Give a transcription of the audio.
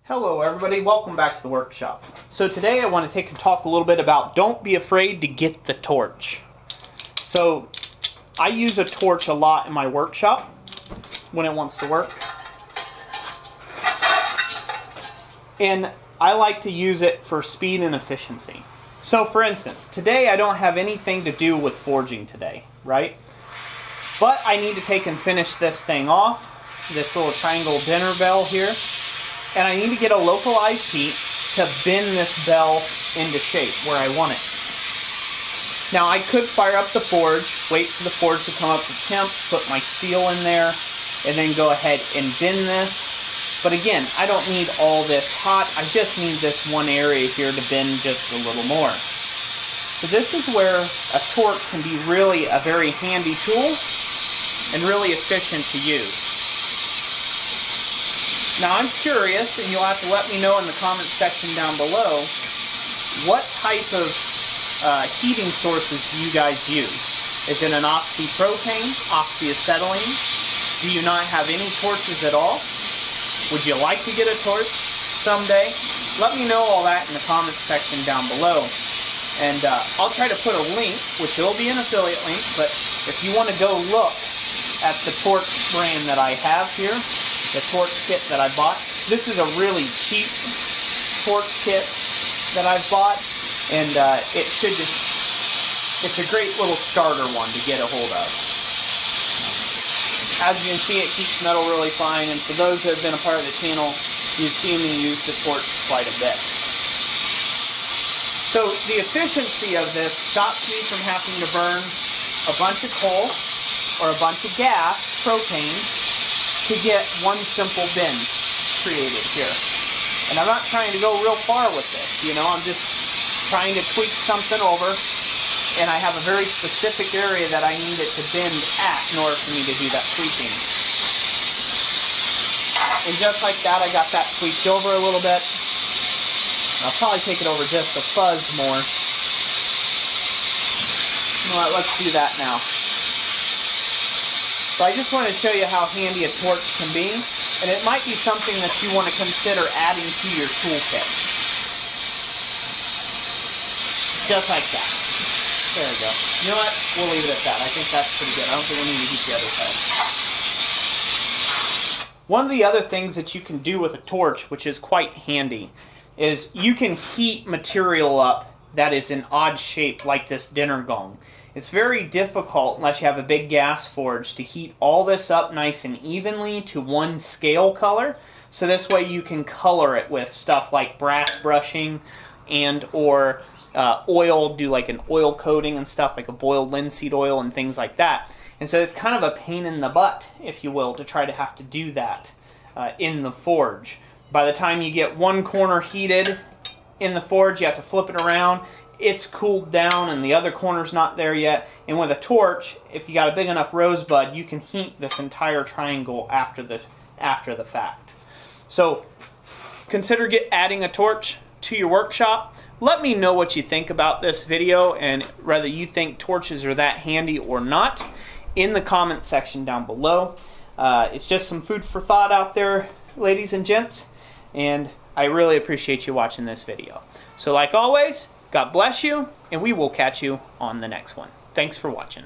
Hello everybody, welcome back to the workshop. So today I want to talk a little bit about don't be afraid to get the torch. So I use a torch a lot in my workshop when it wants to work. And I like to use it for speed and efficiency. So for instance, today I don't have anything to do with forging today, right? But I need to take and finish this thing off, this little triangle dinner bell here. And I need to get a localized heat to bend this bell into shape where I want it. Now I could fire up the forge, wait for the forge to come up to temp, put my steel in there, and then go ahead and bend this. But again, I don't need all this hot, I just need this one area here to bend just a little more. So this is where a torch can be really a very handy tool and really efficient to use. Now I'm curious, and you'll have to let me know in the comment section down below, what type of heating sources do you guys use? Is it an oxy-propane, oxy-acetylene? Do you not have any torches at all? Would you like to get a torch someday? Let me know all that in the comment section down below. And I'll try to put a link, which will be an affiliate link, but if you want to go look at the torch brand that I have here, the torch kit that I bought. This is a really cheap torch kit that I've bought, and it's a great little starter one to get a hold of. As you can see, it keeps metal really fine, and for those that have been a part of the channel, you've seen me use the torch quite a bit. So the efficiency of this stops me from having to burn a bunch of coal or a bunch of gas, propane, to get one simple bend created here. And I'm not trying to go real far with this, you know, I'm just trying to tweak something over, and I have a very specific area that I need it to bend at in order for me to do that tweaking. And just like that, I got that tweaked over a little bit. I'll probably take it over just a fuzz more. Alright, let's do that now. So I just want to show you how handy a torch can be, and it might be something that you want to consider adding to your toolkit. Just like that. There we go. You know what? We'll leave it at that. I think that's pretty good. I don't think we need to heat the other side. One of the other things that you can do with a torch, which is quite handy, is you can heat material up that is in odd shape, like this dinner gong. It's very difficult, unless you have a big gas forge, to heat all this up nice and evenly to one scale color. So this way you can color it with stuff like brass brushing and or oil, do like an oil coating and stuff, like a boiled linseed oil and things like that. And so it's kind of a pain in the butt, if you will, to try to have to do that in the forge. By the time you get one corner heated in the forge, you have to flip it around. It's cooled down and the other corner's not there yet. And with a torch, if you got a big enough rosebud, you can heat this entire triangle after the fact. So consider adding a torch to your workshop. Let me know what you think about this video and whether you think torches are that handy or not in the comment section down below. It's just some food for thought out there, ladies and gents, and I really appreciate you watching this video. So like always, God bless you, and we will catch you on the next one. Thanks for watching.